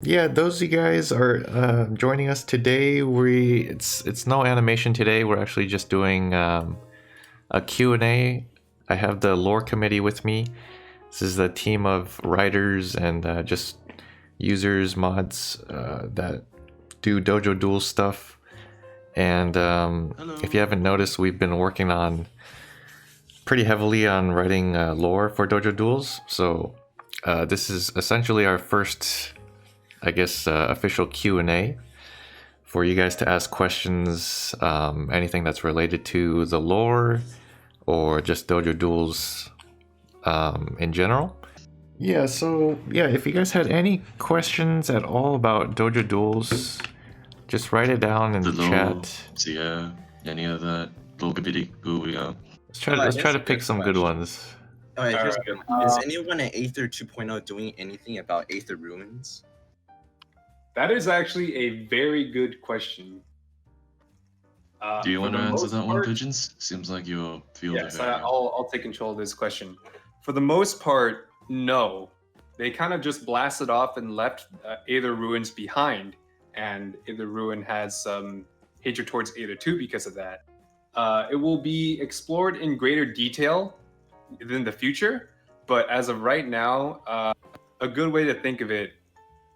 Yeah, those you guys are joining us today. It's no animation today. We're actually just doing a Q&A. I have the lore committee with me. This is a team of writers and just users, mods that do Dojo Duels stuff. And if you haven't noticed, we've been working on pretty heavily on writing lore for Dojo Duels. So this is essentially our first, I guess, official Q&A for you guys to ask questions, anything that's related to the lore or just Dojo Duels in general. Yeah, so if you guys had any questions at all about Dojo Duels, just write it down in the lore, chat. yeah, any of that. Lore committee, cool, we go. Let's try to pick some good ones. Alright, here's a good one. Is anyone at Aether 2.0 doing anything about Aether ruins? That is actually a very good question. Do you want to answer that one, Pigeons? Seems like you're fielding. Yes, I'll take control of this question. For the most part, no. They kind of just blasted off and left Aether ruins behind, and Aether ruin has some hatred towards Aether 2 because of that. It will be explored in greater detail in the future, but as of right now, a good way to think of it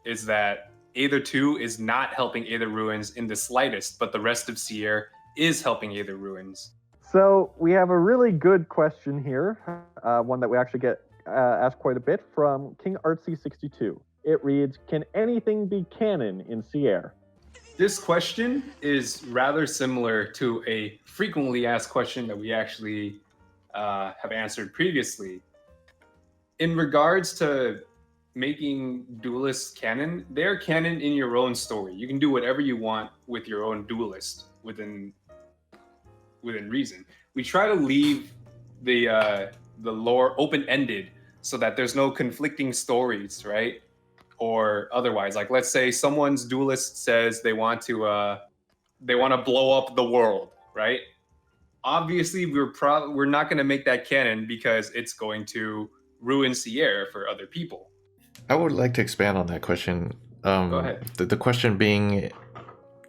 is that Aether 2 is not helping Aether ruins in the slightest, but the rest of Sierra is helping Aether ruins. So we have a really good question here, one that we actually get asked quite a bit from King Artsy62. It reads, can anything be canon in Sierra? This question is rather similar to a frequently asked question that we actually have answered previously. In regards to making Duelist canon, they're canon in your own story. You can do whatever you want with your own Duelist within reason. We try to leave the lore open-ended so that there's no conflicting stories, right? Or otherwise, like let's say someone's Duelist says they want to blow up the world, right? Obviously, we're not going to make that canon because it's going to ruin Sierra for other people. I would like to expand on that question. Go ahead. The question being,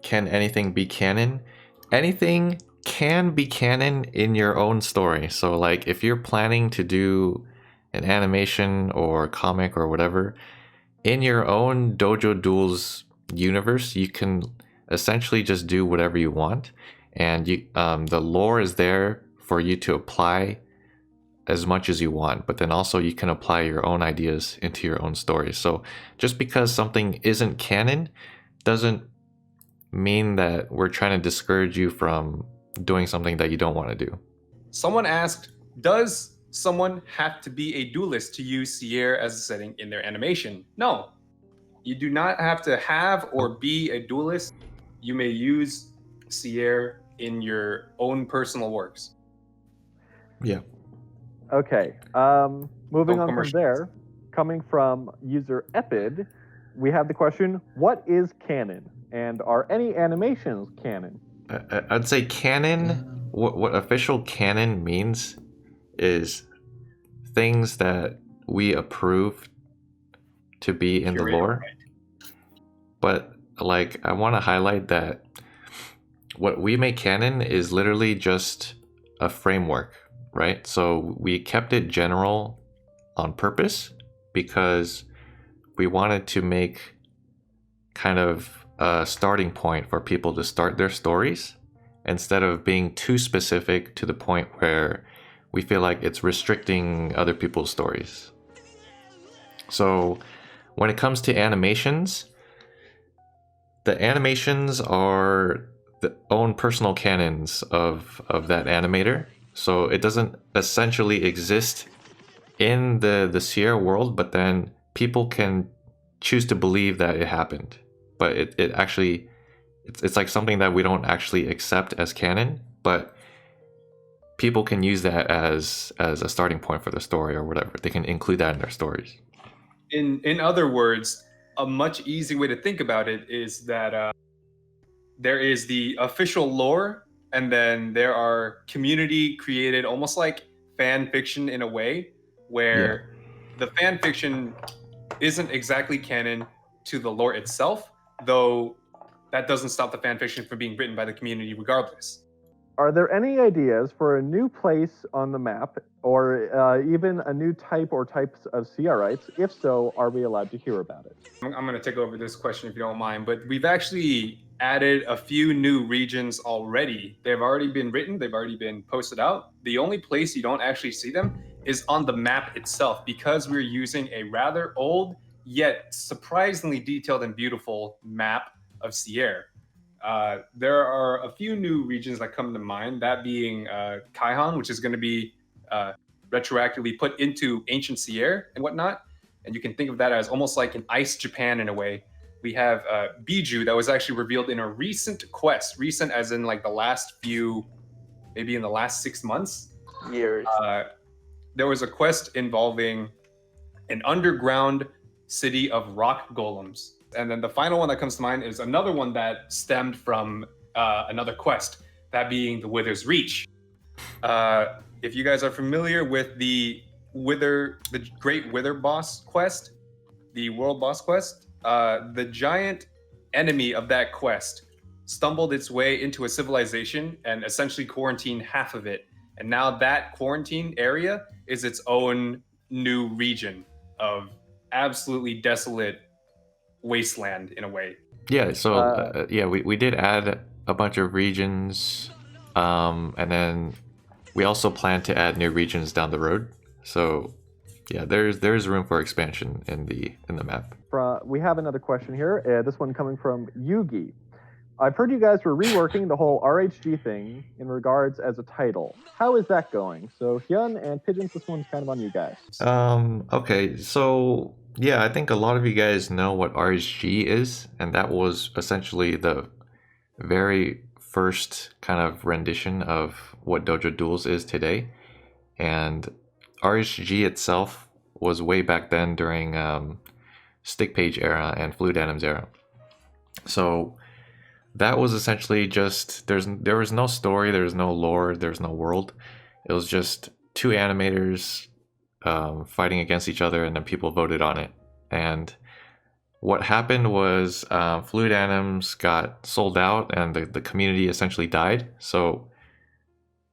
can anything be canon? Anything can be canon in your own story. So like if you're planning to do an animation or comic or whatever, in your own Dojo Duels universe, you can essentially just do whatever you want. And you, the lore is there for you to apply as much as you want, but then also you can apply your own ideas into your own story. So just because something isn't canon doesn't mean that we're trying to discourage you from doing something that you don't want to do. Someone asked, does someone have to be a Duelist to use Sierra as a setting in their animation? No, you do not have to have or be a Duelist. You may use Sierra in your own personal works. Yeah. Okay, moving on from there, coming from user Epid, we have the question, what is canon? And are any animations canon? I'd say canon, what official canon means is things that we approve to be in the lore. Right. But like, I want to highlight that what we make canon is literally just a framework, right? So we kept it general on purpose because we wanted to make kind of a starting point for people to start their stories instead of being too specific to the point where we feel like it's restricting other people's stories. So when it comes to animations, the animations are the own personal canons of that animator. So it doesn't essentially exist in the Sierra world, but then people can choose to believe that it happened. But it actually, it's like something that we don't actually accept as canon, but people can use that as a starting point for the story or whatever. They can include that in their stories. In other words, a much easier way to think about it is that there is the official lore, and then there are community created, almost like fan fiction in a way, where the fan fiction isn't exactly canon, to the lore itself, though that doesn't stop the fan fiction from being written by the community regardless. Are there any ideas for a new place on the map, or even a new type or types of CRites? If so, are we allowed to hear about it? I'm going to take over this question if you don't mind, but we've actually added a few new regions already. They've already been written, they've already been posted out. The only place you don't actually see them is on the map itself, because we're using a rather old yet surprisingly detailed and beautiful map of Sierra. There are a few new regions that come to mind, that being Kaihan, which is going to be retroactively put into ancient Sierra and whatnot. And you can think of that as almost like an Ice Japan in a way. We have Biju that was actually revealed in a recent quest, recent as in like the last few, maybe in the last 6 months. Years. There was a quest involving an underground city of rock golems. And then the final one that comes to mind is another one that stemmed from another quest, that being the Wither's Reach. If you guys are familiar with the Great Wither Boss quest, the World Boss quest, the giant enemy of that quest stumbled its way into a civilization and essentially quarantined half of it. And now that quarantine area is its own new region of absolutely desolate wasteland in a way. Yeah, so we did add a bunch of regions, and then we also plan to add new regions down the road. So yeah, there's room for expansion in the map. We have another question here. This one coming from Yugi. I've heard you guys were reworking the whole RHG thing in regards as a title. How is that going? So Hyun and Pigeons, this one's kind of on you guys. Okay, so yeah, I think a lot of you guys know what RHG is, and that was essentially the very first kind of rendition of what Dojo Duels is today. And RHG itself was way back then during Stick Page era and Fluid Anims era. So that was essentially just, there was no story, there was no lore, there was no world. It was just two animators fighting against each other, and then people voted on it. And what happened was Fluid Anims got sold out, and the community essentially died. So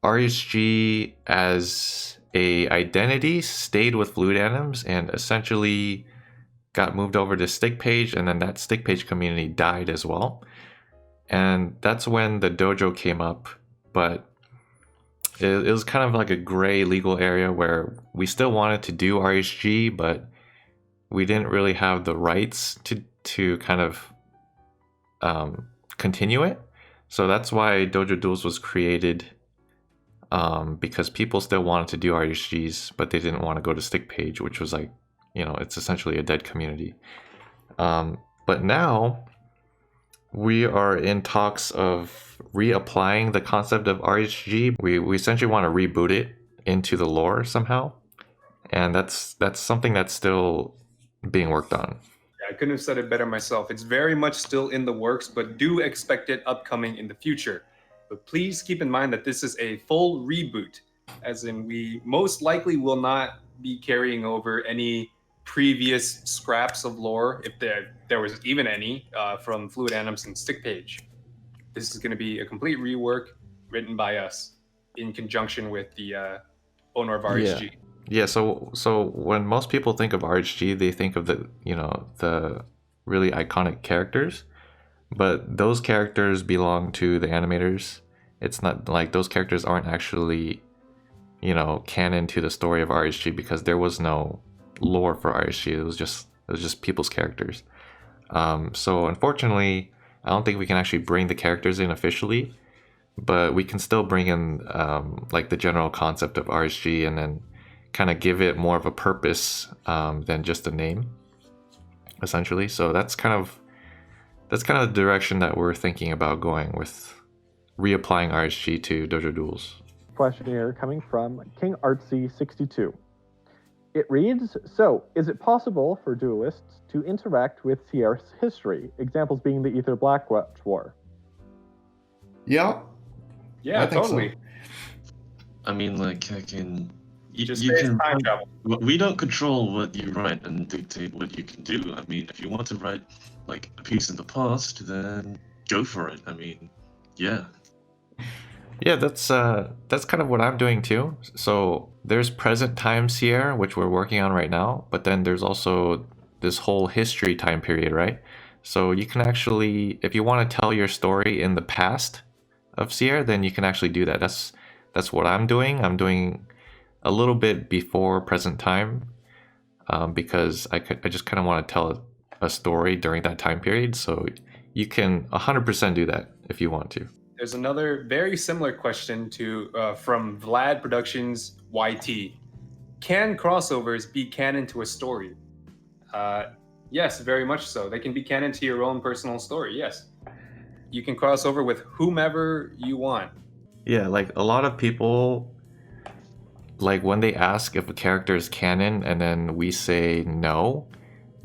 RHG as a identity stayed with Fluid Anims and essentially got moved over to Stick Page, and then that Stick Page community died as well. And that's when the dojo came up, but it was kind of like a gray legal area where we still wanted to do RHG, but we didn't really have the rights to kind of continue it. So that's why Dojo Duels was created, because people still wanted to do RHGs, but they didn't want to go to Stick Page, which was like, you know, it's essentially a dead community. But now we are in talks of reapplying the concept of RHG. We essentially want to reboot it into the lore somehow, and that's something that's still being worked on. I couldn't have said it better myself. It's very much still in the works, but do expect it upcoming in the future. But please keep in mind that this is a full reboot, as in we most likely will not be carrying over any previous scraps of lore, if there was even any, from Fluid Anims and Stick Page. This is going to be a complete rework written by us in conjunction with the owner of RHG. Yeah, so when most people think of RHG, they think of the really iconic characters, but those characters belong to the animators. It's not like those characters aren't actually, canon to the story of RHG, because there was no lore for RHG. It was just people's characters. So unfortunately, I don't think we can actually bring the characters in officially, but we can still bring in like the general concept of RHG, and then kind of give it more of a purpose than just a name, essentially. So that's kind of the direction that we're thinking about going with reapplying RHG to Dojo Duels. Question here coming from King Artsy 62. It reads, so is it possible for duelists to interact with Sierra's history? Examples being the Aether Blackwatch War. Yeah, I think totally. So. I mean, like, I can Just you say it's can time write- travel. We don't control what you write and dictate what you can do. I mean, if you want to write like a piece in the past, then go for it. I mean, yeah. Yeah, that's kind of what I'm doing too. So there's present time Sierra, which we're working on right now, but then there's also this whole history time period, right? So you can actually, if you want to tell your story in the past of Sierra, then you can actually do that. That's what I'm doing. I'm doing a little bit before present time, because I just kind of want to tell a story during that time period. So you can 100% do that if you want to. There's another very similar question to from Vlad Productions YT. Can crossovers be canon to a story? Yes, very much so. They can be canon to your own personal story. Yes, you can cross over with whomever you want. Yeah, like a lot of people, like when they ask if a character is canon and then we say no,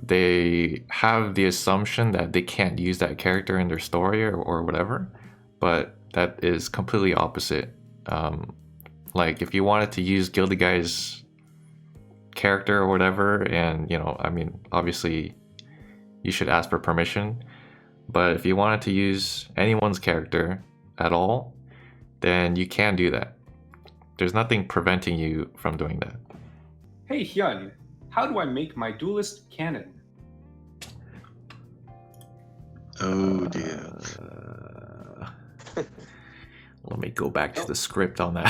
they have the assumption that they can't use that character in their story or whatever, but that is completely opposite. Like if you wanted to use Guilty Guy's character or whatever, and I mean, obviously you should ask for permission, but if you wanted to use anyone's character at all, then you can do that. There's nothing preventing you from doing that. Hey Hyun, how do I make my Duelist canon? Oh dear. Let me go back to the script on that.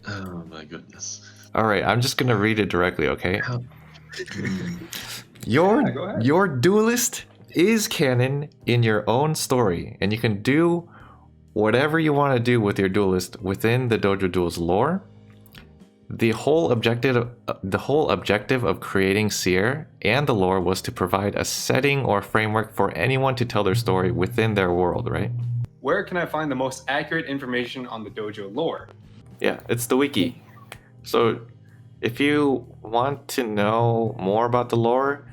Oh my goodness. All right, I'm just gonna read it directly, okay? How- Your Yeah, go ahead. your Duelist is canon in your own story, and you can do whatever you want to do with your Duelist within the Dojo Duels lore. The whole objective of creating Seer and the lore was to provide a setting or framework for anyone to tell their story within their world, right? Where can I find the most accurate information on the dojo lore? Yeah, it's the wiki. So if you want to know more about the lore,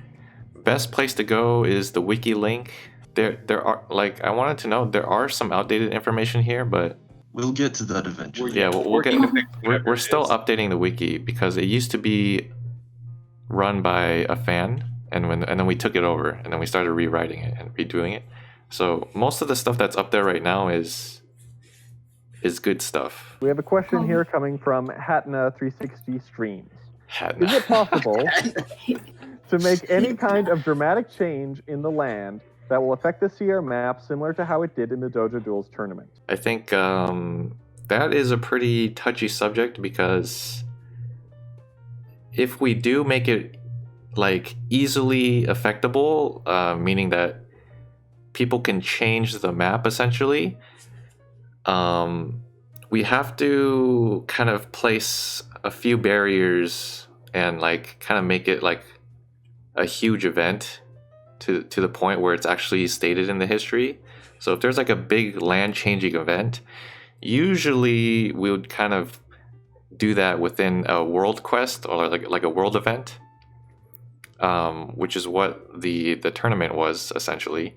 best place to go is the wiki link. There are, like, I wanted to know, there are some outdated information here, but We'll get to that eventually. yeah, we'll get. Working to fix whatever We're it still is. updating the wiki because it used to be run by a fan, and then we took it over, and then we started rewriting it and redoing it. So most of the stuff that's up there right now is good stuff. We have a question here coming from Hatna360 Streams. Hadna. Is it possible to make any kind of dramatic change in the land that will affect the Sierra map similar to how it did in the Dojo Duels tournament? I think that is a pretty touchy subject, because if we do make it like easily affectable, meaning that people can change the map essentially, we have to kind of place a few barriers and like kind of make it like a huge event to the point where it's actually stated in the history. So if there's like a big land changing event, usually we would kind of do that within a world quest or like a world event, which is what the tournament was essentially.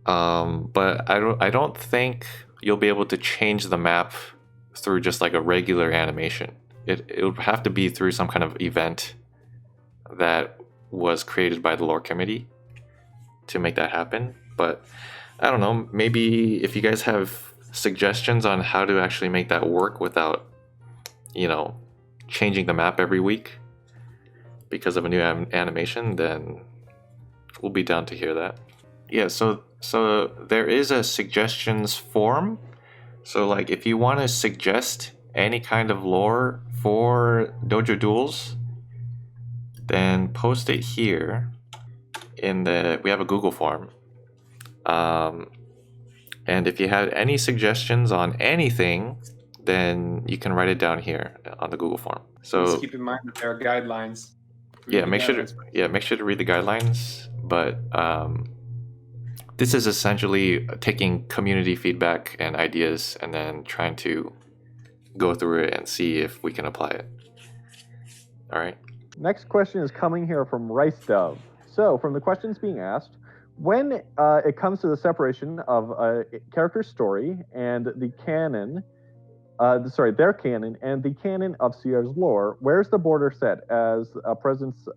But I don't think you'll be able to change the map through just like a regular animation. It would have to be through some kind of event that was created by the lore committee to make that happen. But I don't know, maybe if you guys have suggestions on how to actually make that work without, changing the map every week because of a new animation, then we'll be down to hear that. Yeah, so there is a suggestions form. So like if you want to suggest any kind of lore for Dojo Duels, then post it here we have a Google form. And if you had any suggestions on anything, then you can write it down here on the Google form. So Just keep in mind that there are guidelines. yeah, Read the make sure guidelines. to read the guidelines. But this is essentially taking community feedback and ideas and then trying to go through it and see if we can apply it. All right. Next question is coming here from Rice Dove. So, from the questions being asked, when it comes to the separation of a character's story and the canon their canon and the canon of Sierra's lore, where's the border set as a presence?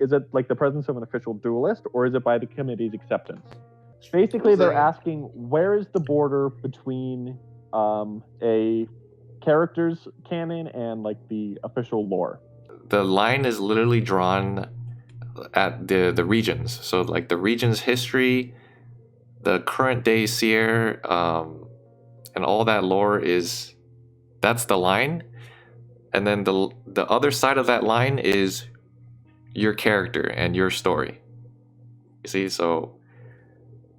Is it like the presence of an official duelist, or is it by the committee's acceptance? Basically, they're asking where is the border between a character's canon and like the official lore. The line is literally drawn at the regions. So like the region's history, the current day Sierra, and all that lore that's the line. And then the other side of that line is your character and your story. You see, so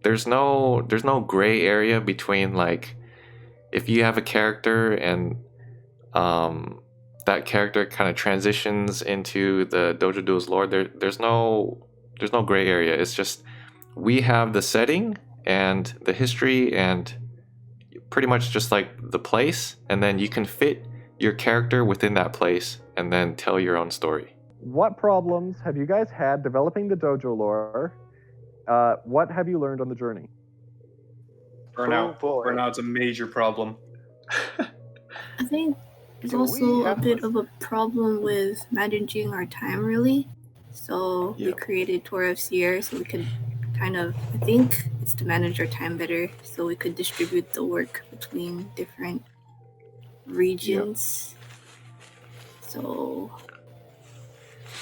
there's no gray area between like if you have a character and that character kind of transitions into the Dojo Duels lore. There's no gray area. It's just we have the setting and the history and pretty much just like the place, and then you can fit your character within that place and then tell your own story. What problems have you guys had developing the dojo lore? What have you learned on the journey? Burnout. Oh, boy. Burnout's a major problem. I think there's Do we also a have bit of a problem with managing our time, really. So we Yeah. created Tour of Sierra so we could kind of, I think it's to manage our time better, so we could distribute the work between different regions. So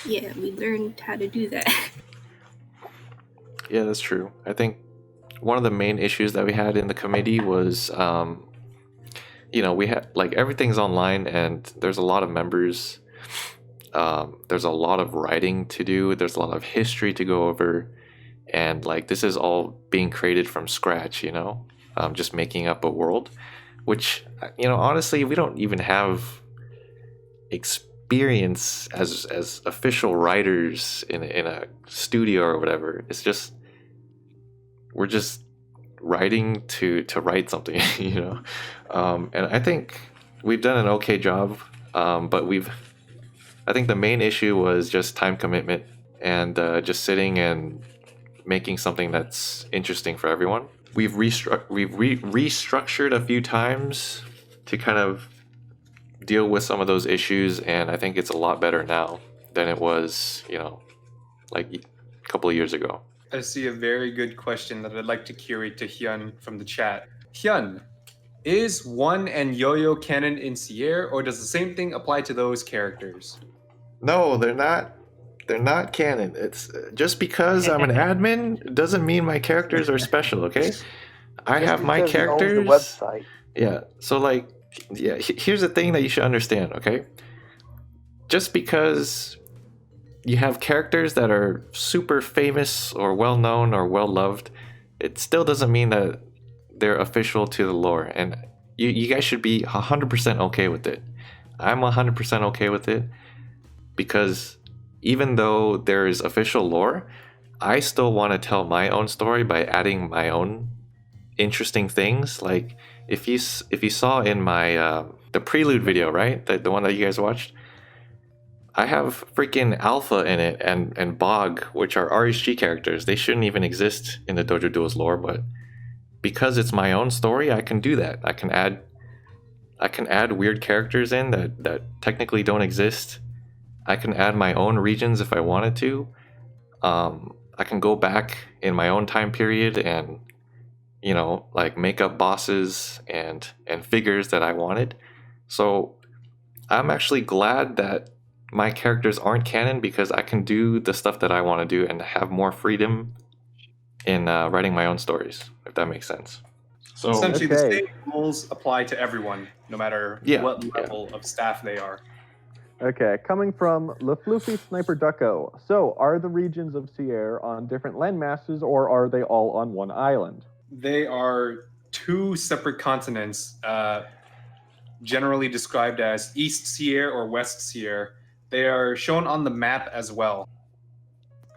yeah, we learned how to do that. Yeah, that's true. I think one of the main issues that we had in the committee was, we had like everything's online and there's a lot of members. There's a lot of writing to do. There's a lot of history to go over. And like this is all being created from scratch, just making up a world, which, honestly, we don't even have experience as official writers in a studio or whatever. It's just we're just writing to write something, and I think we've done an okay job, but I think the main issue was just time commitment and just sitting and making something that's interesting for everyone. We've restructured a few times to kind of deal with some of those issues, and I think it's a lot better now than it was, like a couple of years ago. I see a very good question that I'd like to curate to Hyun from the chat. Hyun, is One and Yo-Yo canon in Sierra, or does the same thing apply to those characters? No, they're not. They're not canon. It's just because I'm an admin doesn't mean my characters are special. Okay, I have my Because he owns characters. the website. Yeah. So here's the thing that you should understand. Okay, just because you have characters that are super famous or well known or well loved, it still doesn't mean that they're official to the lore. And you guys should be 100% okay with it. I'm 100% okay with it because even though there is official lore, I still want to tell my own story by adding my own interesting things. Like if you saw in my the prelude video, right, the one that you guys watched, I have freaking Alpha in it and Bog, which are RHG characters. They shouldn't even exist in the Dojo Duels lore, but because it's my own story, I can do that. I can add weird characters in that technically don't exist. I can add my own regions if I wanted to. I can go back in my own time period and like make up bosses and figures that I wanted. So I'm actually glad that my characters aren't canon because I can do the stuff that I want to do and have more freedom in writing my own stories, if that makes sense. So Essentially, the Okay. same rules apply to everyone, no matter Yeah, what level of staff they are. Okay, coming from LaFloofy Sniper Ducko. So, are the regions of Sierra on different landmasses, or are they all on one island? They are two separate continents, generally described as East Sierra or West Sierra. They are shown on the map as well.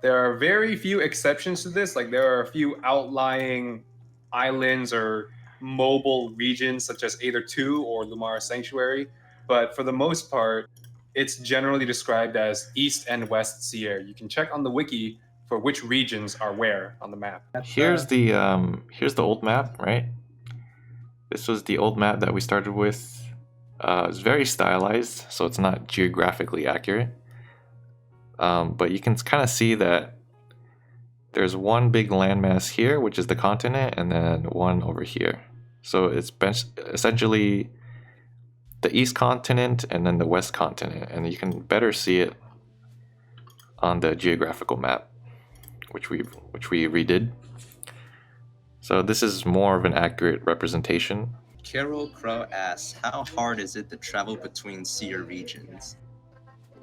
There are very few exceptions to this, like there are a few outlying islands or mobile regions such as Aether 2 or Lumara Sanctuary, but for the most part, it's generally described as East and West Sierra. You can check on the wiki for which regions are where on the map. here's the old map, right? This was the old map that we started with It's very stylized, so it's not geographically accurate. But you can kind of see that there's one big landmass here, which is the continent, and then one over here. So it's essentially the east continent and then the west continent, and you can better see it on the geographical map, which we redid. So this is more of an accurate representation. Carol Crow asks, how hard is it to travel between seer regions?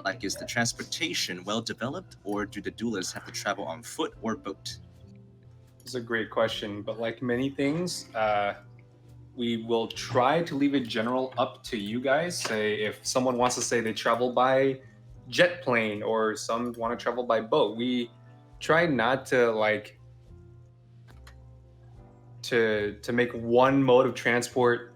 Like, is the transportation well developed, or do the duelists have to travel on foot or boat? It's a great question, but like many things, we will try to leave it general up to you guys. Say if someone wants to say they travel by jet plane or some want to travel by boat, we try not to like to make one mode of transport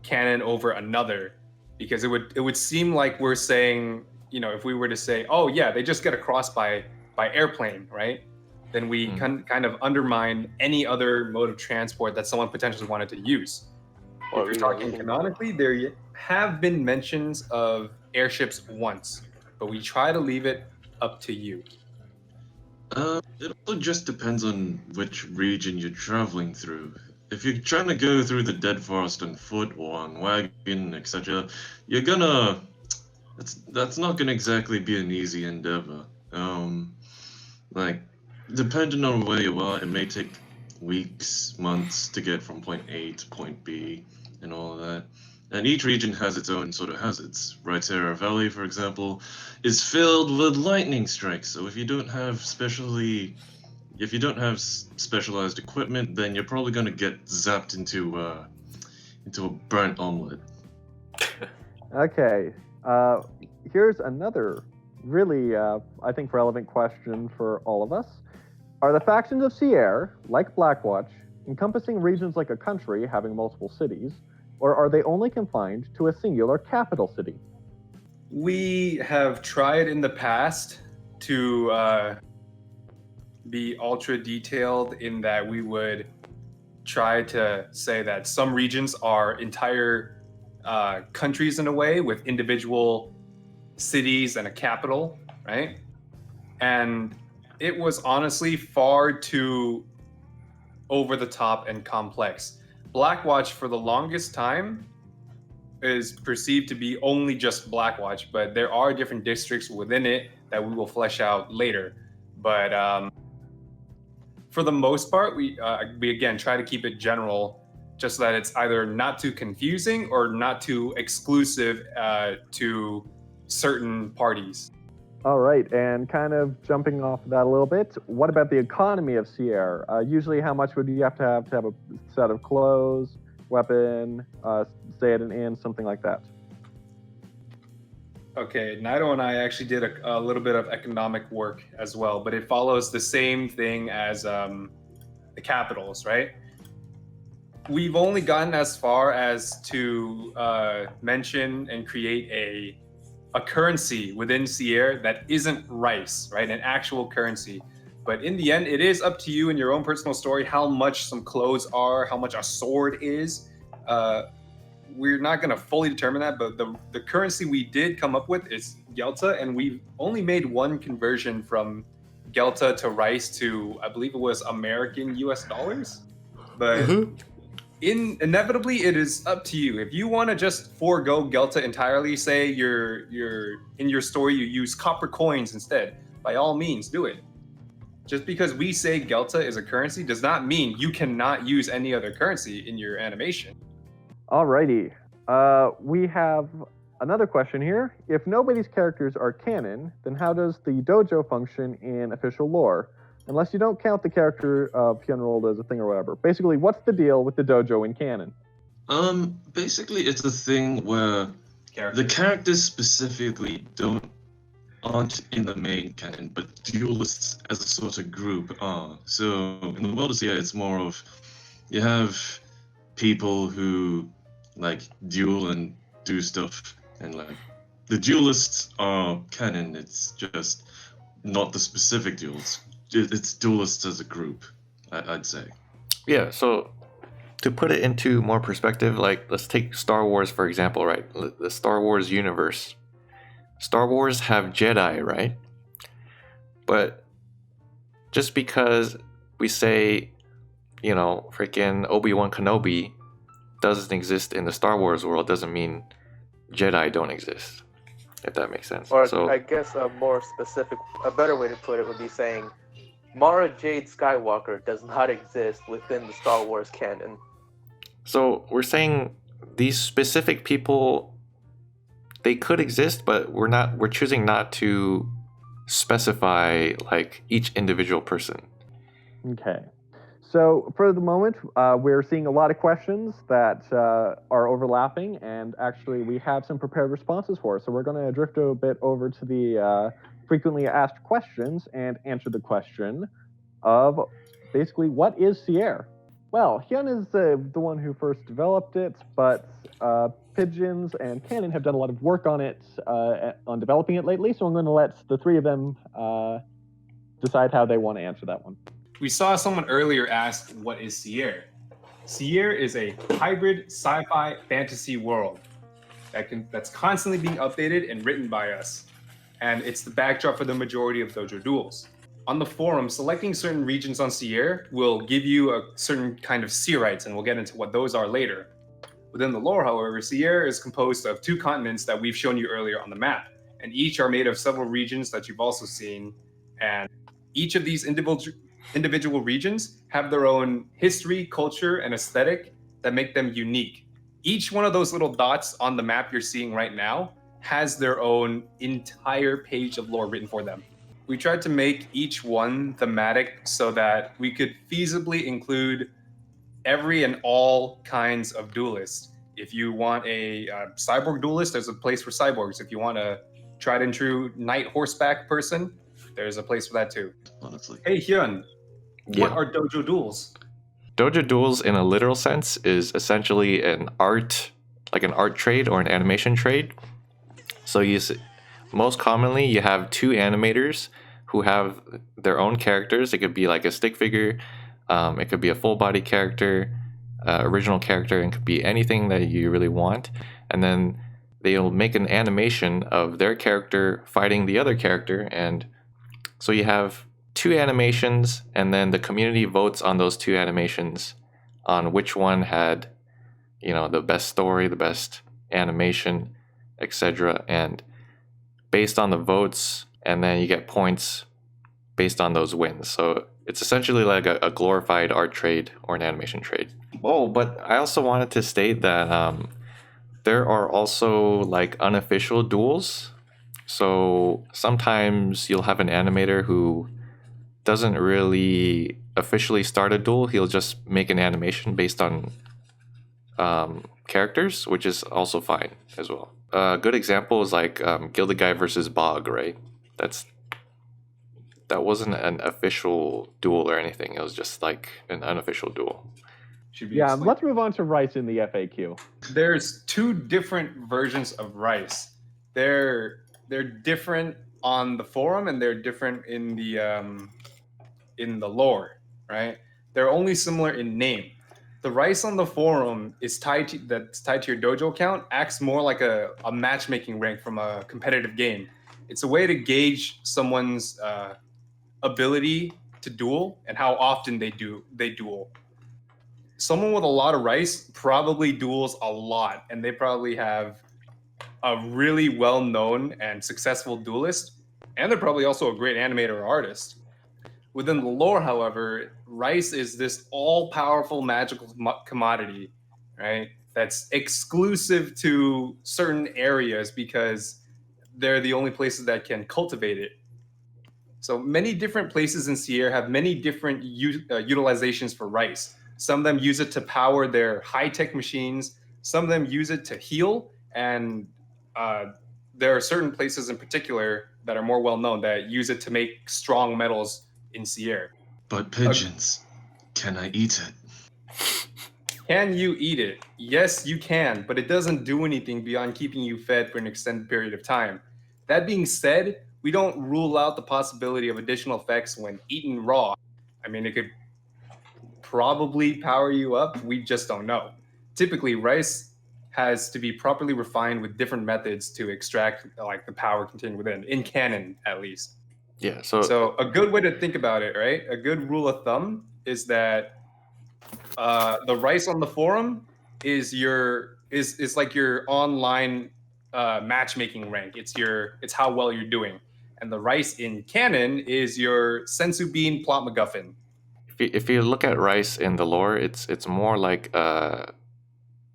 canon over another, because it would seem like we're saying, you know, if we were to say, oh yeah, they just get across by airplane, right? Then we kind of undermine any other mode of transport that someone potentially wanted to use. If you're talking canonically, there have been mentions of airships once, but we try to leave it up to you. It also just depends on which region you're traveling through. If you're trying to go through the dead forest on foot or on wagon, etc., you're gonna... That's not gonna exactly be an easy endeavor. Like, depending on where you are, it may take weeks, months to get from point A to point B and all of that. And each region has its own sort of hazards. Terra Valley, for example, is filled with lightning strikes. So if you don't have specialized equipment, then you're probably going to get zapped into a burnt omelet. Okay. Here's another really, I think, relevant question for all of us. Are the factions of Sierra, like Blackwatch, encompassing regions like a country having multiple cities, or are they only confined to a singular capital city? We have tried in the past to be ultra detailed in that we would try to say that some regions are entire countries in a way, with individual cities and a capital, right? And it was honestly far too over the top and complex. Blackwatch for the longest time is perceived to be only just Blackwatch, but there are different districts within it that we will flesh out later. But for the most part, we again try to keep it general, just so that it's either not too confusing or not too exclusive to certain parties. All right, and kind of jumping off of that a little bit, what about the economy of Sierra? Usually how much would you have to have a set of clothes, weapon, stay at an inn, something like that? Okay, Naito and I actually did a little bit of economic work as well, but it follows the same thing as the capitals, right? We've only gotten as far as to mention and create a currency within Sierra that isn't rice, right? An actual currency. But in the end, it is up to you in your own personal story how much some clothes are, how much a sword is. We're not going to fully determine that, but the currency we did come up with is Gelta, and we've only made one conversion from Gelta to rice to, I believe it was American US dollars. But inevitably, it is up to you. If you want to just forego Gelta entirely, say you're in your story you use copper coins instead, by all means do it. Just because we say Gelta is a currency does not mean you cannot use any other currency in your animation. Alrighty. We have another question here. If nobody's characters are canon, then how does the dojo function in official lore? Unless you don't count the character of Hyun rolled as a thing or whatever. Basically, what's the deal with the dojo in canon? Basically, it's a thing where the characters specifically aren't in the main canon, but duelists as a sort of group are. So in the world of CI, it's more of you have people who like duel and do stuff, and like the duelists are canon. It's just not the specific duels. It's duelists as a group, I'd say. Yeah, so to put it into more perspective, like let's take Star Wars for example, right? The Star Wars universe. Star Wars have Jedi, right? But just because we say, you know, freaking Obi-Wan Kenobi doesn't exist in the Star Wars world doesn't mean Jedi don't exist, if that makes sense. Or So I guess a more specific, a better way to put it would be saying Mara Jade Skywalker does not exist within the Star Wars canon. So we're saying these specific people, they could exist, but we're choosing not to specify like each individual person. Okay. So for the moment, we're seeing a lot of questions that are overlapping, and actually we have some prepared responses for. So we're going to drift a bit over to the frequently asked questions and answer the question of basically what is Sierra? Well, Hyun is the one who first developed it, but Pigeons and Canon have done a lot of work on it, on developing it lately. So I'm going to let the three of them decide how they want to answer that one. We saw someone earlier ask, what is Sierra? Sierra is a hybrid sci-fi fantasy world that's constantly being updated and written by us. And it's the backdrop for the majority of Dojo Duels. On the forum, selecting certain regions on Sierra will give you a certain kind of Seerites, and we'll get into what those are later. Within the lore, however, Sierra is composed of 2 continents that we've shown you earlier on the map, and each are made of several regions that you've also seen, and each of these individual regions have their own history, culture, and aesthetic that make them unique. Each one of those little dots on the map you're seeing right now has their own entire page of lore written for them. We tried to make each one thematic so that we could feasibly include every and all kinds of duelists. If you want a cyborg duelist, there's a place for cyborgs. If you want a tried and true knight horseback person, there's a place for that too. Honestly. Hey Hyun, Yeah. what are Dojo Duels? Dojo Duels, in a literal sense, is essentially an art trade or an animation trade. So most commonly, you have 2 animators who have their own characters. It could be like a stick figure, it could be a full body character, original character, and it could be anything that you really want. And then they'll make an animation of their character fighting the other character, and so you have 2 animations, and then the community votes on those 2 animations on which one had, you know, the best story, the best animation, etc. And based on the votes, and then you get points based on those wins. So it's essentially like a glorified art trade or an animation trade. Oh, but I also wanted to state that there are also like unofficial duels. So sometimes you'll have an animator who doesn't really officially start a duel. He'll just make an animation based on characters, which is also fine as well. A good example is like Gilded Guy versus Bog, right? That wasn't an official duel or anything. It was just like an unofficial duel. Yeah, let's move on to Rice in the FAQ. There's 2 different versions of Rice. They're different on the forum, and they're different in the lore, right? They're only similar in name. The Rice on the forum is tied to your dojo account, acts more like a matchmaking rank from a competitive game. It's a way to gauge someone's ability to duel and how often they duel. Someone with a lot of Rice probably duels a lot, and they probably have a really well-known and successful duelist, and they're probably also a great animator or artist. Within the lore, however, Rice is this all-powerful magical commodity, right? That's exclusive to certain areas because they're the only places that can cultivate it. So many different places in Sierra have many different utilizations for Rice. Some of them use it to power their high-tech machines. Some of them use it to heal, and there are certain places in particular that are more well-known that use it to make strong metals in Sierra. But pigeons, can I eat it? Can you eat it? Yes, you can, but it doesn't do anything beyond keeping you fed for an extended period of time. That being said, we don't rule out the possibility of additional effects when eaten raw. I mean, it could probably power you up. We just don't know. Typically, rice has to be properly refined with different methods to extract like the power contained within, in canon at least. Yeah. So a good way to think about it, right? A good rule of thumb is that the rice on the forum is like your online matchmaking rank. It's how well you're doing, and the rice in canon is your sensu bean plot MacGuffin. if you look at rice in the lore, it's more like a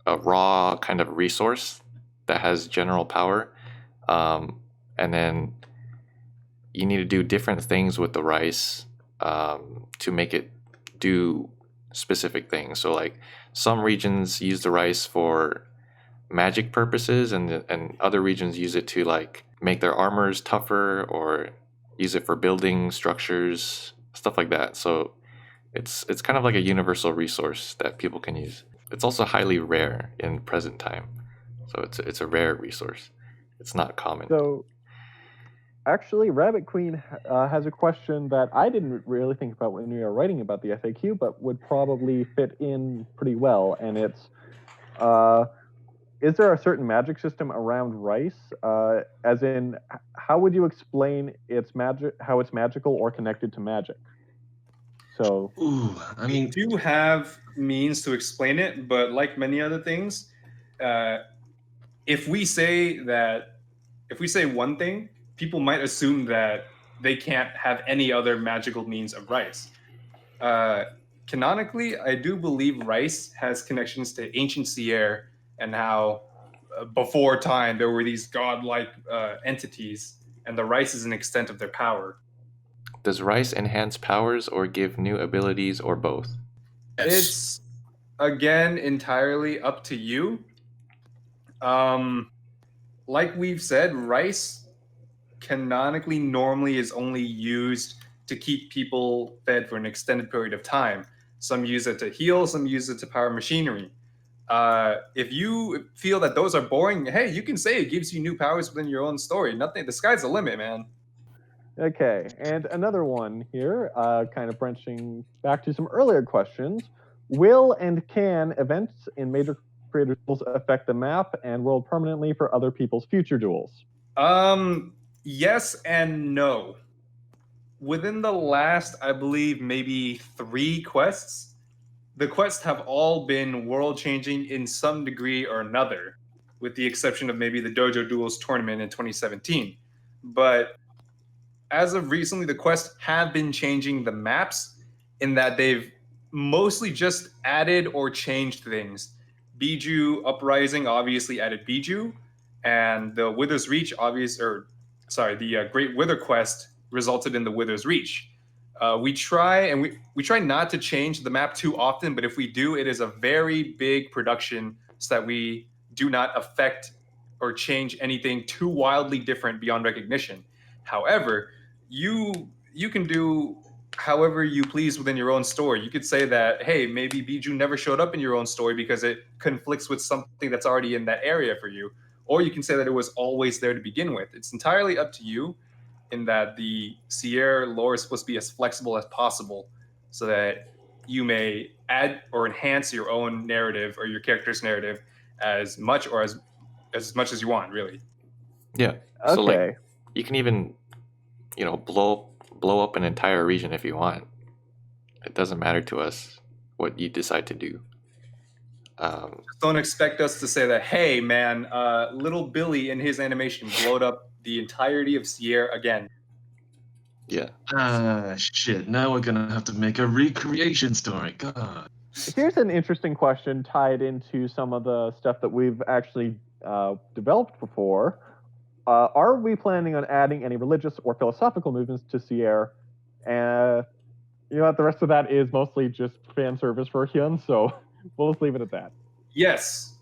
raw kind of resource that has general power, and then you need to do different things with the rice to make it do specific things. So like some regions use the rice for magic purposes, and other regions use it to like make their armors tougher or use it for building structures, stuff like that. So it's kind of like a universal resource that people can use. It's also highly rare in present time, so it's a rare resource. It's not common. So, actually, Rabbit Queen has a question that I didn't really think about when we were writing about the FAQ, but would probably fit in pretty well. And it's, is there a certain magic system around rice? As in, how would you explain its magic? How it's magical or connected to magic? So, I mean, we do have means to explain it, but like many other things, if we say one thing, people might assume that they can't have any other magical means of rice. Canonically, I do believe rice has connections to ancient Sierra and how before time there were these godlike entities, and the rice is an extent of their power. Does rice enhance powers or give new abilities or both? It's, again, entirely up to you. Like we've said, rice canonically normally is only used to keep people fed for an extended period of time. Some use it to heal, some use it to power machinery. If you feel that those are boring, hey, you can say it gives you new powers within your own story. Nothing, the sky's the limit, man. okay, and another one here, kind of branching back to some earlier questions. Will and can events in major creator duels affect the map and world permanently for other people's future duels? Yes and no. Within the last, I believe, maybe 3 quests, the quests have all been world-changing in some degree or another, with the exception of maybe the Dojo Duels tournament in 2017. But as of recently, the quests have been changing the maps in that they've mostly just added or changed things. Biju Uprising obviously added Biju, and the Wither's Reach the Great Wither quest resulted in the Wither's Reach. We try not to change the map too often, but if we do, it is a very big production so that we do not affect or change anything too wildly different beyond recognition. However, you can do however you please within your own story. You could say that, hey, maybe Biju never showed up in your own story because it conflicts with something that's already in that area for you. Or you can say that it was always there to begin with. It's entirely up to you, in that the Sierra lore is supposed to be as flexible as possible so that you may add or enhance your own narrative or your character's narrative as much or as much as you want, really. Yeah. Okay. So like you can even, blow up an entire region if you want. It doesn't matter to us what you decide to do. Just don't expect us to say that, hey man, little Billy in his animation blowed up the entirety of Sierra again. Yeah. Shit. Now we're gonna have to make a recreation story. God. Here's an interesting question tied into some of the stuff that we've actually developed before. Are we planning on adding any religious or philosophical movements to Sierra? And the rest of that is mostly just fan service for Hyun, so we'll just leave it at that. Yes,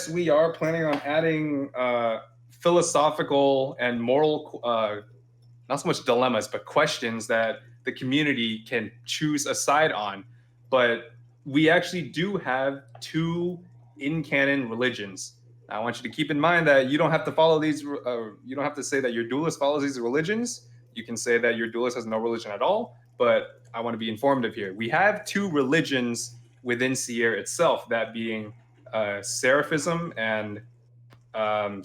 we are planning on adding philosophical and moral, not so much dilemmas, but questions that the community can choose a side on. But we actually do have 2 in-canon religions. I want you to keep in mind that you don't have to follow these. You don't have to say that your duelist follows these religions you can say that your duelist has no religion at all, but I want to be informative here. We have two religions within Sierra itself, that being Seraphism and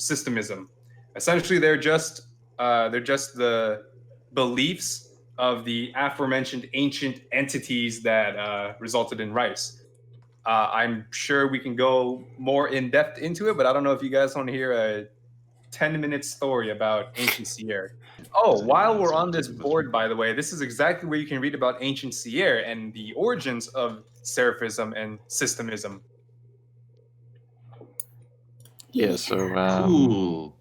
Systemism. Essentially, they're just the beliefs of the aforementioned ancient entities that resulted in Rice. I'm sure we can go more in depth into it, but I don't know if you guys want to hear a 10-minute story about ancient Sierra. Oh, while we're on this board, by the way, this is exactly where you can read about ancient Sierra and the origins of Seraphism and Systemism. Yeah, so Cool.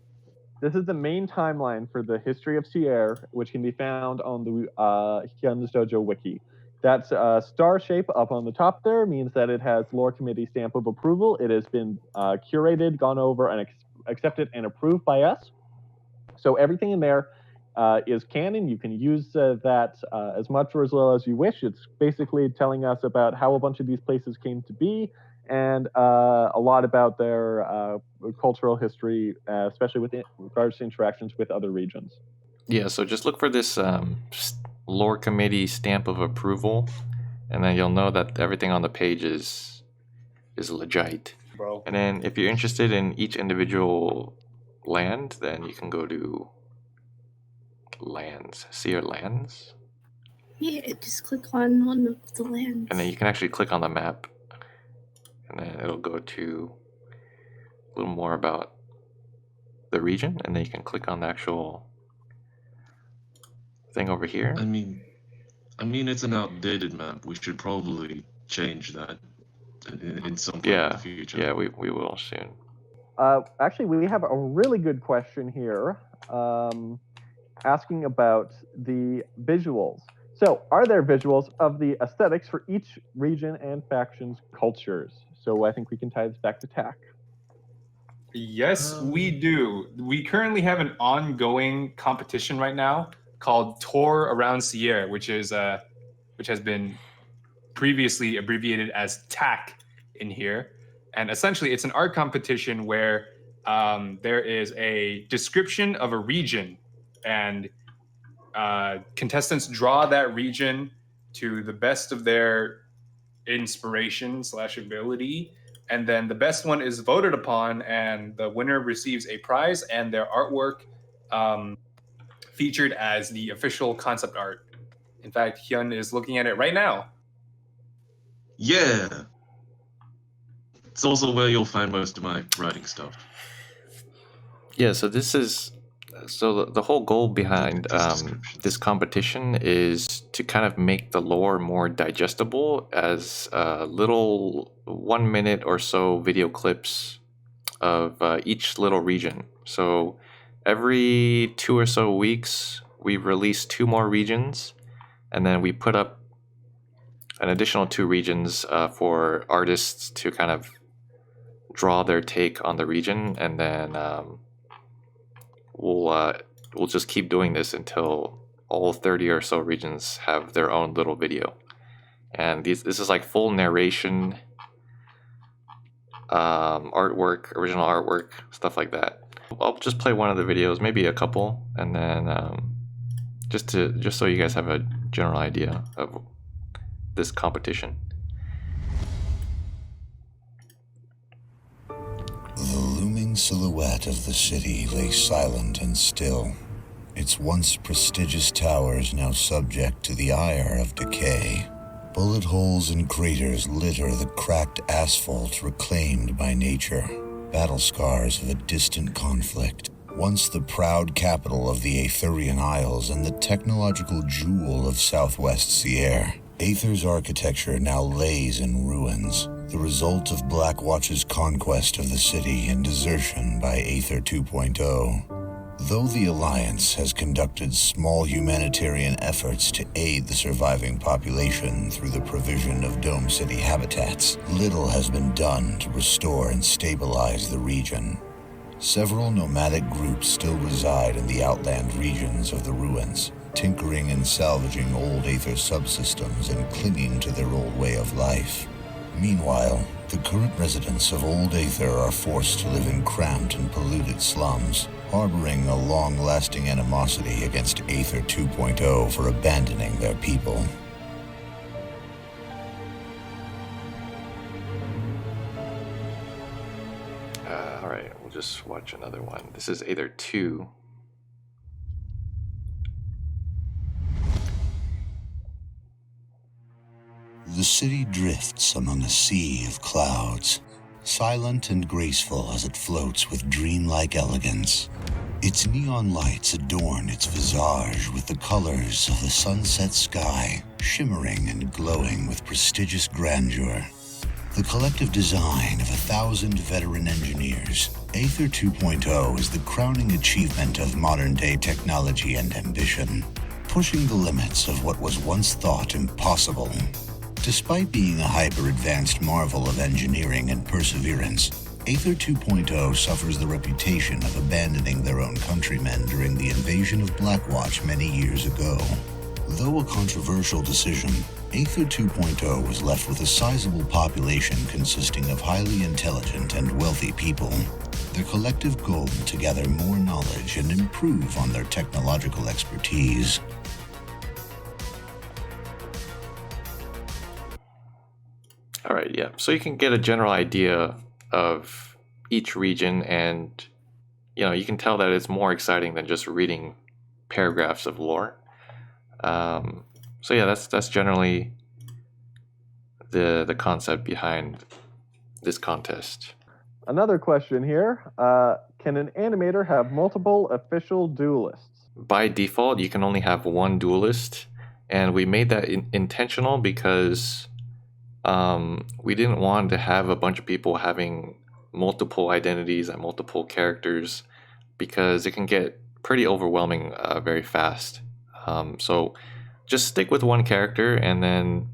This is the main timeline for the history of Sierra, which can be found on the Hyun's Dojo Wiki. That star shape up on the top there means that it has lore committee stamp of approval. It has been curated, gone over, and accepted and approved by us. So everything in there is canon. You can use that as much or as little as you wish. It's basically telling us about how a bunch of these places came to be, and a lot about their cultural history, especially with regards to interactions with other regions. yeah, so just look for this lore committee stamp of approval, and then you'll know that everything on the page is legit. Bro. And then if you're interested in each individual land, then you can go to lands, Sierra lands, Yeah, just click on one of the lands. and then you can actually click on the map, and then it'll go to a little more about the region, and then you can click on the actual thing over here. I mean, it's an outdated map. We should probably change that in some point in the future. Yeah, we will soon. Actually, we have a really good question here, asking about the visuals. So, are there visuals of the aesthetics for each region and faction's cultures? So, I think we can tie this back to TAC. Yes, we do. We currently have an ongoing competition right now called Tour Around Sierra, which has been previously abbreviated as TAC in here. And essentially, it's an art competition where there is a description of a region, and contestants draw that region to the best of their inspiration/ability, and then the best one is voted upon, and the winner receives a prize and their artwork featured as the official concept art. In fact, Hyun is looking at it right now. Yeah. It's also where you'll find most of my writing stuff. Yeah, so this is the whole goal behind this competition is to kind of make the lore more digestible as little 1 minute or so video clips of each little region. So every 2 or so weeks, we release 2 more regions, and then we put up an additional 2 regions for artists to kind of draw their take on the region, and then we'll just keep doing this until all 30 or so regions have their own little video. And this is like full narration, artwork, original artwork, stuff like that. I'll just play one of the videos, maybe a couple, and then just so you guys have a general idea of this competition. The looming silhouette of the city lay silent and still, its once prestigious towers now subject to the ire of decay. Bullet holes and craters litter the cracked asphalt reclaimed by nature, battle scars of a distant conflict. Once the proud capital of the Aetherian Isles and the technological jewel of southwest Sierra, Aether's architecture now lays in ruins, the result of Blackwatch's conquest of the city and desertion by Aether 2.0. Though the Alliance has conducted small humanitarian efforts to aid the surviving population through the provision of Dome City habitats, little has been done to restore and stabilize the region. Several nomadic groups still reside in the outland regions of the ruins, tinkering and salvaging old Aether subsystems and clinging to their old way of life. Meanwhile, the current residents of old Aether are forced to live in cramped and polluted slums, harboring a long-lasting animosity against Aether 2.0 for abandoning their people. Alright, we'll just watch another one. This is Aether 2. The city drifts among a sea of clouds, silent and graceful as it floats with dreamlike elegance. Its neon lights adorn its visage with the colors of the sunset sky, shimmering and glowing with prestigious grandeur. The collective design of 1,000 veteran engineers, Aether 2.0 is the crowning achievement of modern-day technology and ambition, pushing the limits of what was once thought impossible. Despite being a hyper-advanced marvel of engineering and perseverance, Aether 2.0 suffers the reputation of abandoning their own countrymen during the invasion of Blackwatch many years ago. Though a controversial decision, Aether 2.0 was left with a sizable population consisting of highly intelligent and wealthy people. Their collective goal to gather more knowledge and improve on their technological expertise. All right, yeah. So you can get a general idea of each region, and you can tell that it's more exciting than just reading paragraphs of lore. So yeah, that's generally the concept behind this contest. Another question here. Can an animator have multiple official duelists? By default, you can only have one duelist, and we made that intentional because we didn't want to have a bunch of people having multiple identities and multiple characters, because it can get pretty overwhelming very fast. So just stick with one character, and then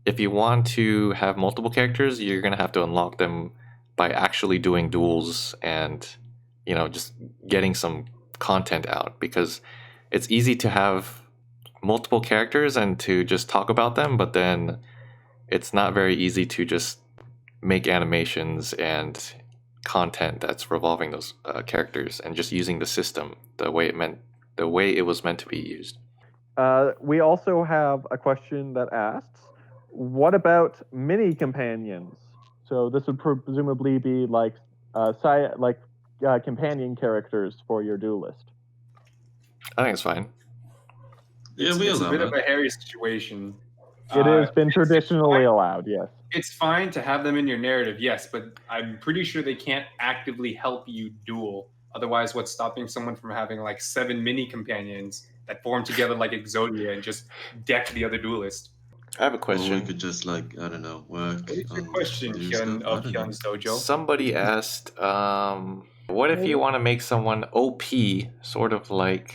if you want to have multiple characters, you're going to have to unlock them by actually doing duels and just getting some content out, because it's easy to have multiple characters and to just talk about them, but then it's not very easy to just make animations and content that's revolving those characters and just using the system the way it was meant to be used. We also have a question that asks, what about mini companions? So this would presumably be like companion characters for your duelist. I think it's fine. Yeah, It's a bit of a hairy situation. It has been traditionally allowed, yes. It's fine to have them in your narrative, yes, but I'm pretty sure they can't actively help you duel. Otherwise, what's stopping someone from having like 7 mini companions that form together like Exodia and just deck the other duelist? I have a Or question. we could just work. What is your on question, new Hyun, stuff. I of don't know. Hyun's Dojo? Somebody asked, what if you want to make someone OP, sort of like,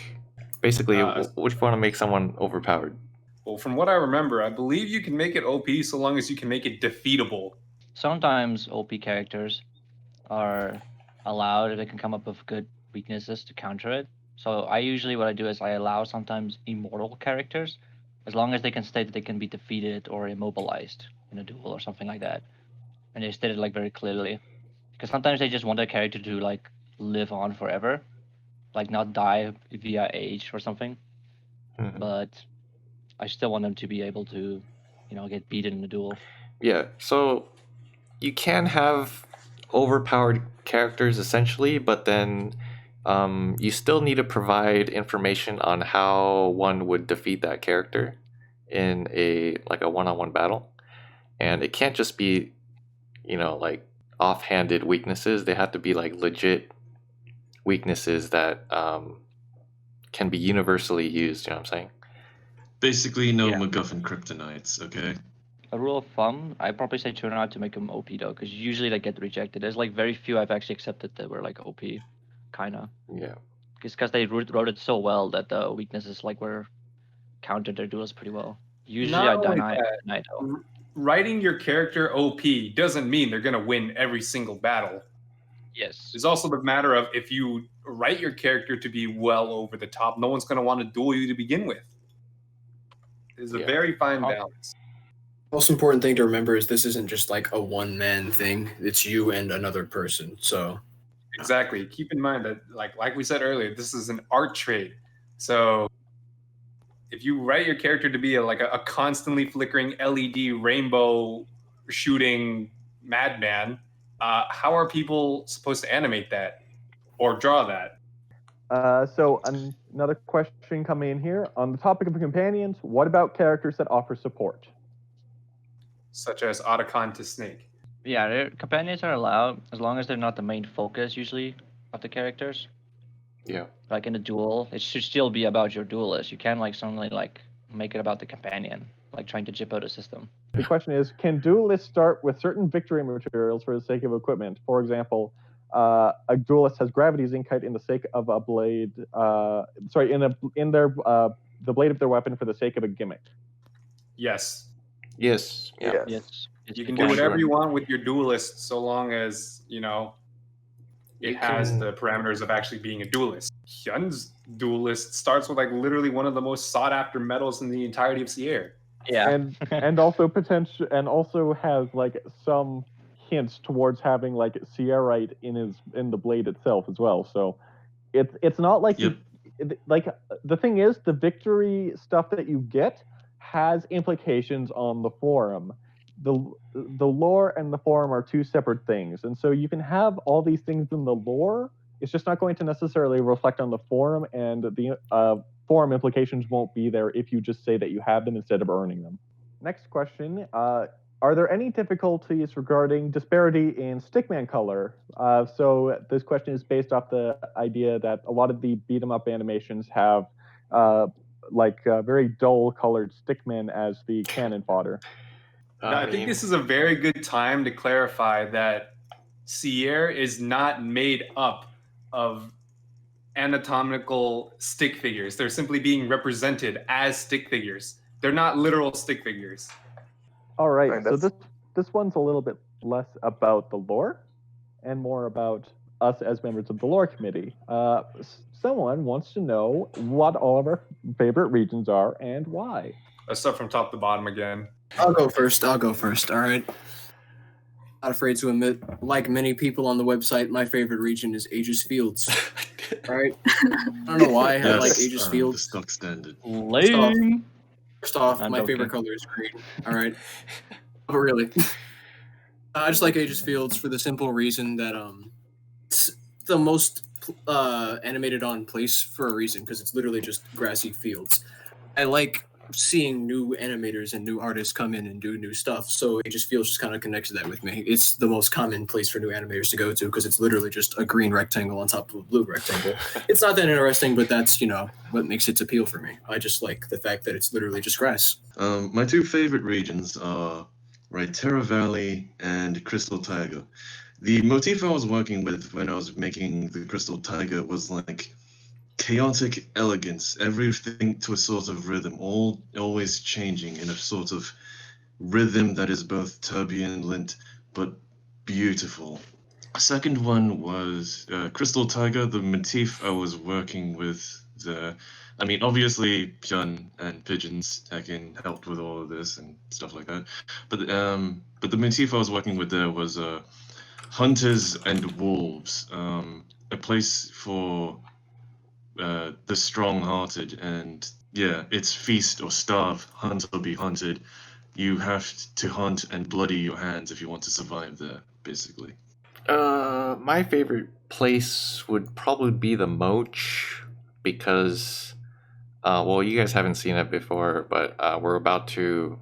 basically, what if you want to make someone overpowered? Well, from what I remember, I believe you can make it OP so long as you can make it defeatable. Sometimes OP characters are allowed if they can come up with good weaknesses to counter it. So what I do is I allow sometimes immortal characters, as long as they can state that they can be defeated or immobilized in a duel or something like that. And they state it very clearly. Because sometimes they just want their character to live on forever, not die via age or something. Mhm. But I still want them to be able to, get beaten in a duel. Yeah, so you can have overpowered characters essentially, but then you still need to provide information on how one would defeat that character in a one-on-one battle, and it can't just be offhanded weaknesses. They have to be legit weaknesses that can be universally used. You know what I'm saying? Basically, no Yeah. MacGuffin kryptonites, okay? A rule of thumb, I'd probably say turn out to make them OP though, because usually they get rejected. There's very few I've actually accepted that were OP, kinda. Yeah. Because they wrote it so well that the weaknesses were countered their duels pretty well. Usually Not I only deny that, though. Writing your character OP doesn't mean they're going to win every single battle. Yes. There's also the matter of if you write your character to be well over the top, no one's going to want to duel you to begin with. There's a very fine balance. Most important thing to remember is this isn't just a one-man thing. It's you and another person. So Exactly. Keep in mind that, like we said earlier, this is an art trade. So if you write your character to be a constantly flickering LED rainbow shooting madman, how are people supposed to animate that or draw that? So another question coming in here on the topic of companions. What about characters that offer support? Such as Otacon to Snake. Yeah, companions are allowed as long as they're not the main focus usually of the characters. Yeah. Like in a duel, it should still be about your duelist. You can't suddenly make it about the companion, like trying to jip out a system. The question is, can duelists start with certain victory materials for the sake of equipment? For example, a duelist has gravity zincite in the sake of a blade. The blade of their weapon for the sake of a gimmick. Yes. Yes. Yeah. Yes. You can do whatever you want with your duelist so long as, it has the parameters of actually being a duelist. Hyun's duelist starts with literally one of the most sought after medals in the entirety of Sierra. Yeah. And also has some hints towards having Sierrite in the blade itself as well. So it's not like the thing is, the victory stuff that you get has implications on the forum. The lore and the forum are two separate things, and so you can have all these things in the lore. It's just not going to necessarily reflect on the forum, and the forum implications won't be there if you just say that you have them instead of earning them. Next question. Are there any difficulties regarding disparity in Stickman color? So this question is based off the idea that a lot of the beat-em-up animations have very dull colored Stickmen as the cannon fodder. I think this is a very good time to clarify that Sierra is not made up of anatomical stick figures. They're simply being represented as stick figures. They're not literal stick figures. All right, so this one's a little bit less about the lore and more about us as members of the lore committee. Someone wants to know what all of our favorite regions are and why. Let's start from top to bottom again. I'll go first. All right. Not afraid to admit, like many people on the website, my favorite region is Aegis Fields. All right. I don't know why I like Aegis Fields. The stock standard. Lame. First off, I'm my joking. favorite color is green. All right. But really, I just like Aegis Fields for the simple reason that it's the most animated on place for a reason, because it's literally just grassy fields. I like seeing new animators and new artists come in and do new stuff, so it just feels kind of connects to that with me. It's the most common place for new animators to go to because it's literally just a green rectangle on top of a blue rectangle. It's not that interesting, but that's what makes its appeal for me. I just like the fact that it's literally just grass. My two favorite regions are Terra Valley and Crystal Tiger. The motif I was working with when I was making the Crystal Tiger was chaotic elegance, everything to a sort of rhythm, always changing in a sort of rhythm that is both turbulent but beautiful. Second one was Crystal Tiger. The motif I was working with obviously Hyun and Pigeons Tekken helped with all of this and stuff like that. But the motif I was working with there was hunters and wolves, a place for the strong-hearted, and it's feast or starve, hunt or be hunted. You have to hunt and bloody your hands if you want to survive there, basically. My favorite place would probably be the Moch, because you guys haven't seen it before, but we're about to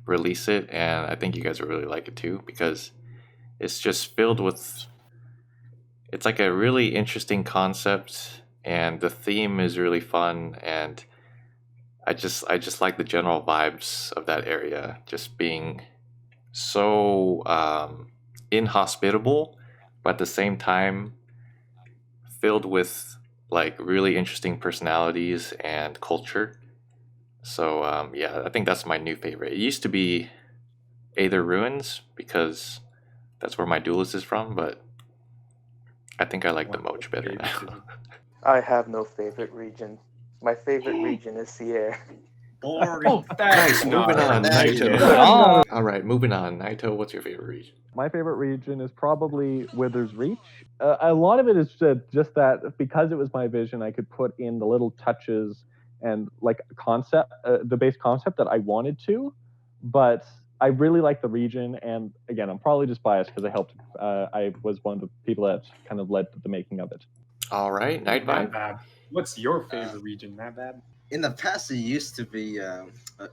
release it, and I think you guys will really like it too, because it's just filled with, it's like a really interesting concept, and the theme is really fun, and I just like the general vibes of that area, just being so inhospitable, but at the same time filled with really interesting personalities and culture. So I think that's my new favorite. It used to be Aether Ruins because that's where my Duelist is from, but I think I like the Moch better now. I have no favorite region. My favorite region is Sierra. boring. Oh, that's Moving on, That Naito. is- Oh, All right, moving on. Naito, what's your favorite region? My favorite region is probably Wither's Reach. A lot of it is just that because it was my vision, I could put in the little touches and like concept, the base concept that I wanted to. But I really like the region, and again, I'm probably just biased because I helped. I was one of the people that kind of led the making of it. All right, Night Vibe. Nabab. What's your favorite region, Nabab? In the past, it used to be.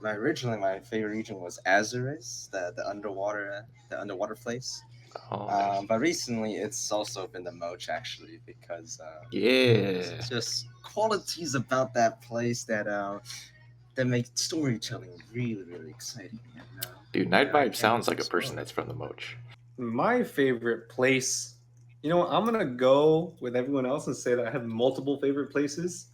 Originally, my favorite region was Azuris, the underwater place. Oh, nice. But recently, it's also been the Moch actually, because Yeah. it's just qualities about that place that make storytelling really, really exciting. And, Dude, Night I Vibe can't sounds wait like to a person explore. that's from the Moch. My favorite place, you know what, I'm gonna go with everyone else and say that I have multiple favorite places.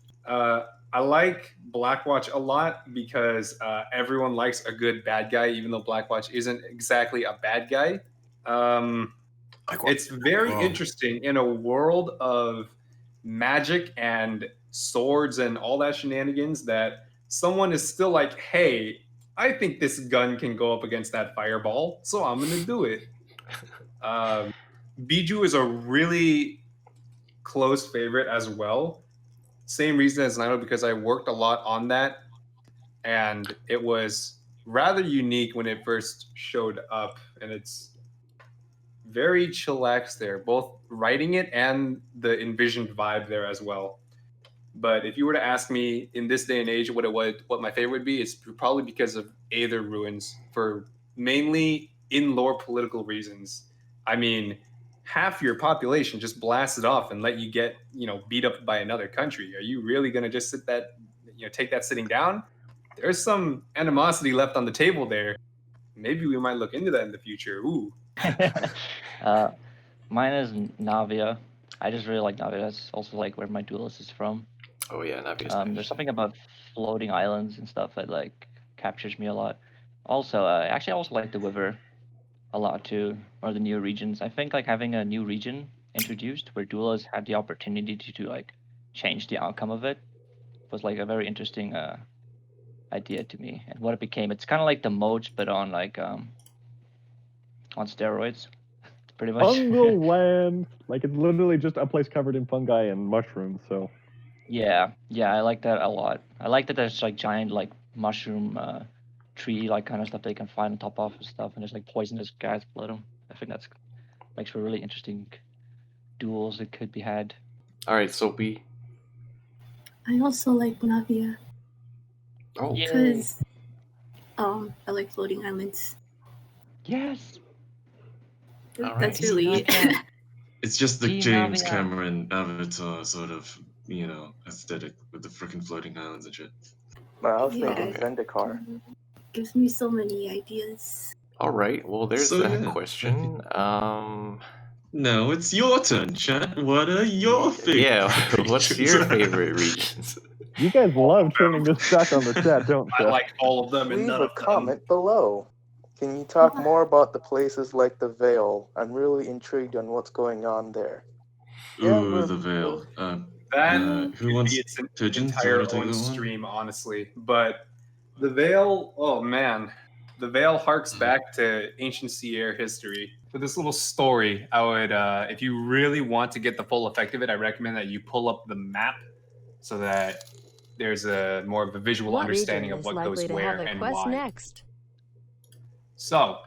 I like Blackwatch a lot because everyone likes a good bad guy, even though Blackwatch isn't exactly a bad guy. It's very interesting in a world of magic and swords and all that shenanigans that someone is still like, hey, I think this gun can go up against that fireball, so I'm gonna do it. Biju is a really close favorite as well. Same reason as Naito, because I worked a lot on that, and it was rather unique when it first showed up, and it's very chillax there, both writing it and the envisioned vibe there as well. But if you were to ask me in this day and age what my favorite would be, it's probably because of Aether Ruins, for mainly in lore political reasons. I mean, half your population just blasted off and let you get, beat up by another country. Are you really going to just take that sitting down? There's some animosity left on the table there. Maybe we might look into that in the future. Ooh. Mine is Navia. I just really like Navia. That's also like where my Duelist is from. Oh yeah, Navi's There's something about floating islands and stuff that like captures me a lot. Also, actually, I also like the River a lot too, or the new regions. I think like having a new region introduced where duelists had the opportunity to like change the outcome of it was like a very interesting idea to me. And what it became, it's kind of like the Moch, but on like on steroids. Pretty much. Fungal land, like it's literally just a place covered in fungi and mushrooms. So Yeah, I like that a lot. I like that there's like giant like mushroom tree like kind of stuff they can find on top of and stuff, and there's like poisonous guys below them. I think that's makes for really interesting duels that could be had. All right, Soapy. I also like Navia Oh, because I like floating islands. Yes. All That's right. really It's just the Team James Navia. Cameron Avatar sort of, aesthetic with the freaking floating islands and shit. Well, I was Yeah. thinking Zendikar. gives me so many ideas. all right. Well, there's So, that yeah. question. No, it's your turn, chat. What are your favorite Yeah. What's regions? your favorite regions? you guys love turning this back on the chat, don't I you? like all of them and Leave none a of them. comment below. Can you talk more about the places like the Vale? I'm really intrigued on what's going on there. Yeah, Ooh, we're- the Veil. That Who could wants be its pigeons? Do you entire wanna take own that one? stream, honestly. But the Veil, oh man, the Veil harks back to ancient Sierra history. For this little story, I would, if you really want to get the full effect of it, I recommend that you pull up the map so that there's a more of a visual What understanding region of is what likely goes to where have a and quest why. next? So,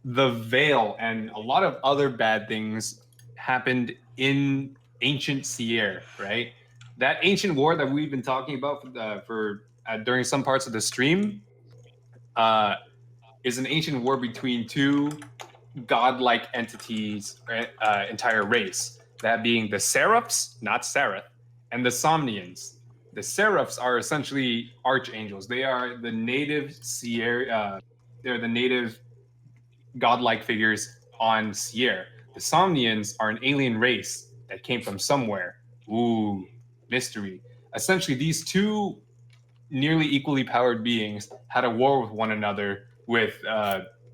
the Veil and a lot of other bad things happened in ancient Sierra, right? That ancient war that we've been talking about for during some parts of the stream is an ancient war between two godlike entities, entire race. That being the Seraphs, not Serath, and the Somnians. The Seraphs are essentially archangels. They are the native Sierra. They're the native godlike figures on Sierra. The Somnians are an alien race that came from somewhere. Ooh, mystery. Essentially, these two nearly equally powered beings had a war with one another with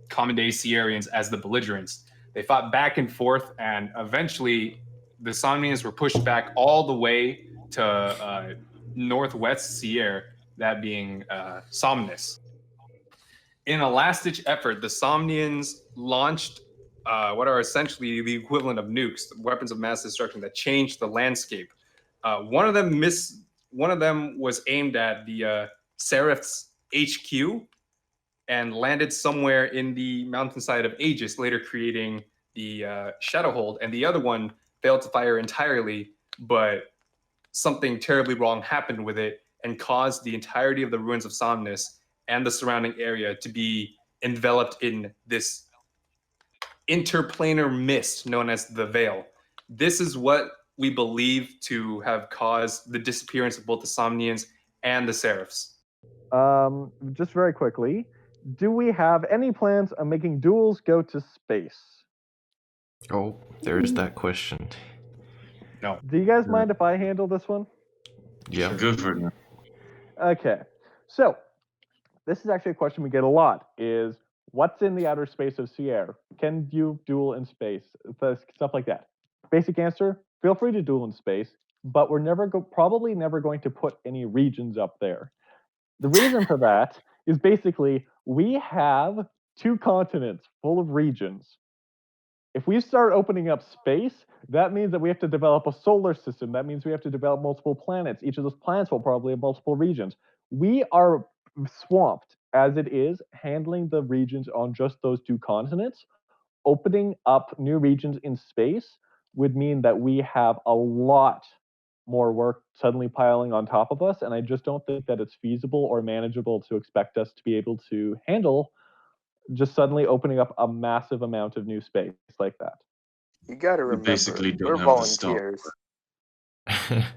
common day Sierrians as the belligerents. They fought back and forth, and eventually the Somnians were pushed back all the way to northwest Sierra, that being Somnus. In a last-ditch effort, the Somnians launched what are essentially the equivalent of nukes, weapons of mass destruction that changed the landscape. One of them was aimed at the Seraph's HQ and landed somewhere in the mountainside of Aegis, later creating the Shadowhold. And the other one failed to fire entirely, but something terribly wrong happened with it and caused the entirety of the ruins of Somnus and the surrounding area to be enveloped in this interplanar mist known as the Veil. This is what we believe to have caused the disappearance of both the Somnians and the Seraphs. Just very quickly, do we have any plans on making duels go to space? Oh, there's that question. No. Do you guys mind if I handle this one? Yeah. Go for it. Okay. So, this is actually a question we get a lot, is what's in the outer space of Sierra? Can you duel in space? Stuff like that. Basic answer, feel free to duel in space, but we're probably never going to put any regions up there. The reason for that is basically we have 2 continents full of regions. If we start opening up space, that means that we have to develop a solar system. That means we have to develop multiple planets. Each of those planets will probably have multiple regions. We are swamped as it is handling the regions on just those 2 continents. Opening up new regions in space would mean that we have a lot more work suddenly piling on top of us, and I just don't think that it's feasible or manageable to expect us to be able to handle just suddenly opening up a massive amount of new space like that. You gotta We remember, basically don't we're have the stock. volunteers.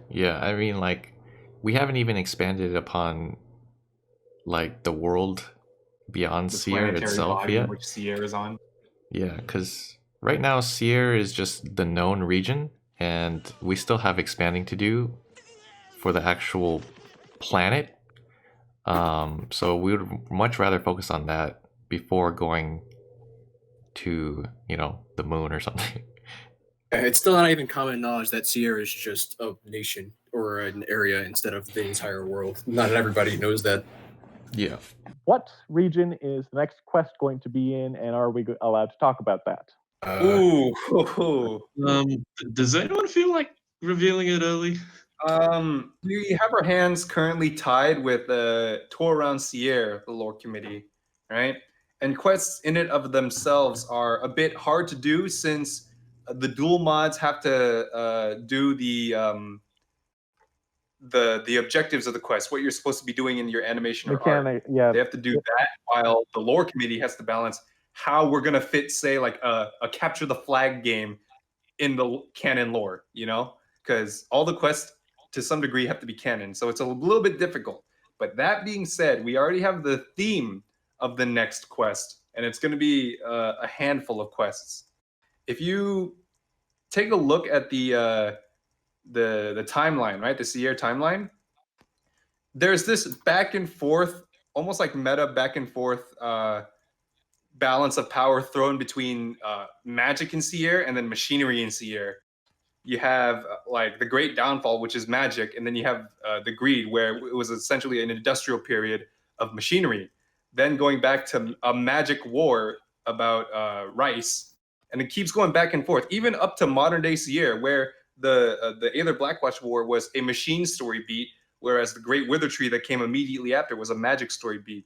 Yeah, I mean, like, we haven't even expanded upon, like, the world beyond The Sierra planetary itself body yet. which Sierra is on. Yeah, because right now Sierra is just the known region, and we still have expanding to do for the actual planet. So we would much rather focus on that before going to, the moon or something. It's still not even common knowledge that Sierra is just a nation or an area instead of the entire world. Not everybody knows that. Yeah. What region is the next quest going to be in, and are we allowed to talk about that? Does anyone feel like revealing it early? We have our hands currently tied with the Tour Around Sierra, the lore committee, right? And quests in it of themselves are a bit hard to do since the dual mods have to do the objectives of the quest, what you're supposed to be doing in your animation or art. Yeah. They have to do that while the lore committee has to balance how we're gonna fit, say, like a capture the flag game in the canon lore, because all the quests to some degree have to be canon, so it's a little bit difficult. But that being said, we already have the theme of the next quest, and it's going to be a handful of quests. If you take a look at the timeline, right, the Sierra timeline, there's this back and forth, almost like meta back and forth balance of power thrown between magic in Sierra and then machinery in Sierra. You have like the Great Downfall, which is magic, and then you have the Greed, where it was essentially an industrial period of machinery. Then going back to a magic war about rice, and it keeps going back and forth, even up to modern day Sierra, where the Aether Blackwatch War was a machine story beat, whereas the Great Wither Tree that came immediately after was a magic story beat.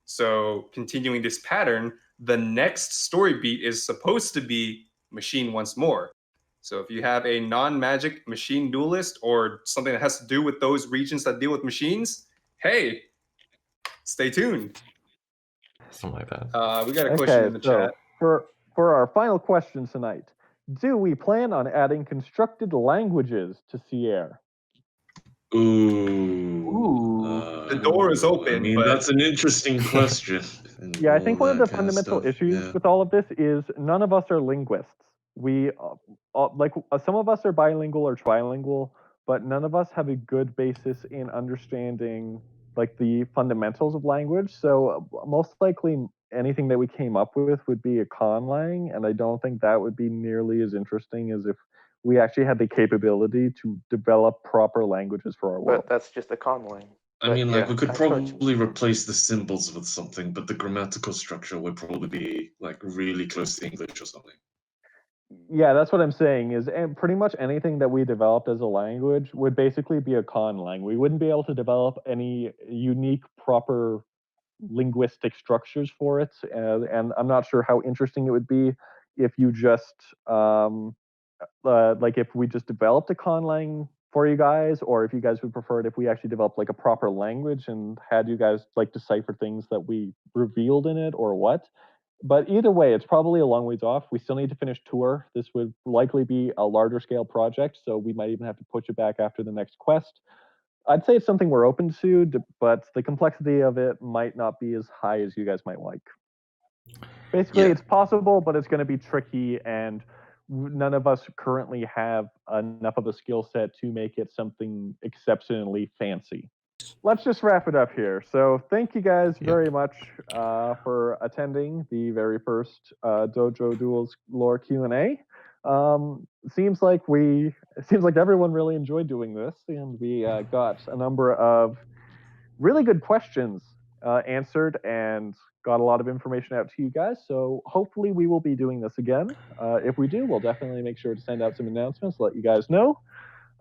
So continuing this pattern, the next story beat is supposed to be machine once more. So if you have a non-magic machine duelist or something that has to do with those regions that deal with machines, hey, stay tuned. Something like that. We got a question in the chat. For our final question tonight, do we plan on adding constructed languages to Sierra? The door is open. I mean, but that's an interesting question. Yeah, I think one of the fundamental issues with all of this is none of us are linguists. We some of us are bilingual or trilingual, but none of us have a good basis in understanding like the fundamentals of language. So most likely anything that we came up with would be a conlang, and I don't think that would be nearly as interesting as if we actually had the capability to develop proper languages for our world. But that's just a conlang. I mean, like, we could I told you. probably replace the symbols with something, but the grammatical structure would probably be, like, really close to English or something. Yeah, that's what I'm saying is pretty much anything that we developed as a language would basically be a con language. We wouldn't be able to develop any unique, proper linguistic structures for it. And I'm not sure how interesting it would be if you just, like if we just developed a con lang for you guys, or if you guys would prefer it if we actually developed like a proper language and had you guys like decipher things that we revealed in it or what. But either way, it's probably a long ways off. We still need to finish tour. This would likely be a larger scale project, so we might even have to push it back after the next quest. I'd say it's something we're open to, but the complexity of it might not be as high as you guys might like. Basically, it's possible, but it's going to be tricky, and none of us currently have enough of a skill set to make it something exceptionally fancy. Let's just wrap it up here. So thank you guys very much for attending the very first Dojo Duels Lore Q&A. Seems like everyone really enjoyed doing this, and we got a number of really good questions answered and got a lot of information out to you guys. So hopefully we will be doing this again. If we do, we'll definitely make sure to send out some announcements, let you guys know.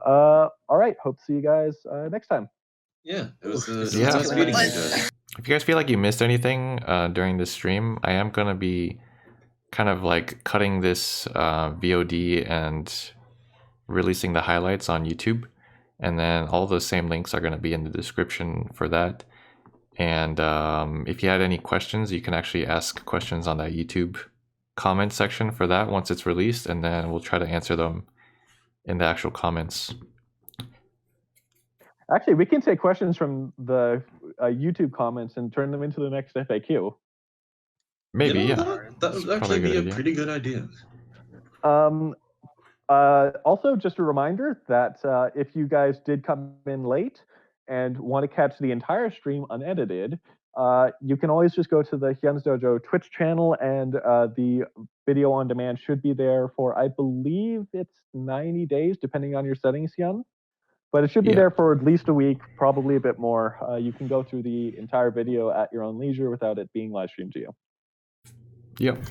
All right, hope to see you guys next time. Yeah, it was Yeah. nice meeting you guys. If you guys feel like you missed anything during this stream, I am going to be kind of like cutting this VOD and releasing the highlights on YouTube. And then all those same links are going to be in the description for that. And if you had any questions, you can actually ask questions on that YouTube comment section for that once it's released. And then we'll try to answer them in the actual comments. Actually, we can take questions from the YouTube comments and turn them into the next FAQ. Maybe, You know, yeah. That would actually be a pretty good idea. Also, just a reminder that if you guys did come in late and want to catch the entire stream unedited, you can always just go to the Hyun's Dojo Twitch channel, and the video on demand should be there for, I believe it's 90 days, depending on your settings, Hyun. But it should be there for at least a week, probably a bit more. You can go through the entire video at your own leisure without it being live streamed to you. Yep.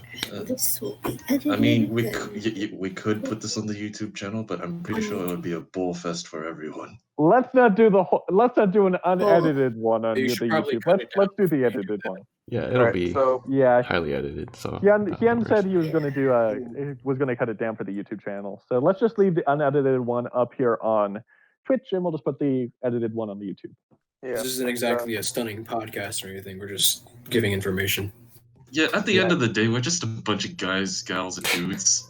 I mean, we could put this on the YouTube channel, but I'm pretty sure it would be a ball fest for everyone. Let's not do an unedited one on the YouTube. Let's do the edited one. Yeah, it'll be highly edited. So Hyun said he was going to cut it down for the YouTube channel. So let's just leave the unedited one up here on Twitch, and we'll just put the edited one on the YouTube. Yeah, this isn't exactly a stunning podcast or anything. We're just giving information. Yeah, at the end of the day, we're just a bunch of guys, gals, and dudes.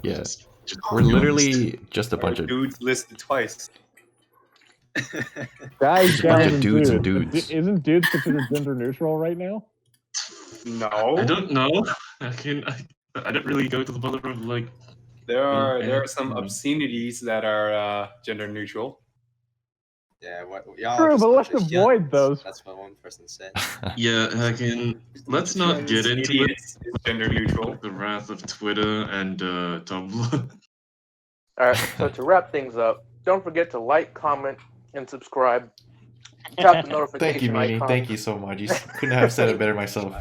Yeah, just we're literally just a bunch of dudes listed twice. Guys, gals, and dudes dudes. and dudes. Isn't dudes considered gender neutral right now? No, I don't know. I didn't really go to the bother of like. There are some obscenities that are gender neutral. Yeah, true, but let's avoid those. That's what one person said. Yeah, let's not get into it. It's gender neutral. The wrath of Twitter and Tumblr. All right, so to wrap things up, don't forget to like, comment, and subscribe. Tap the notification Thank you, Mimi. icon. Thank you so much. You couldn't have said it better myself.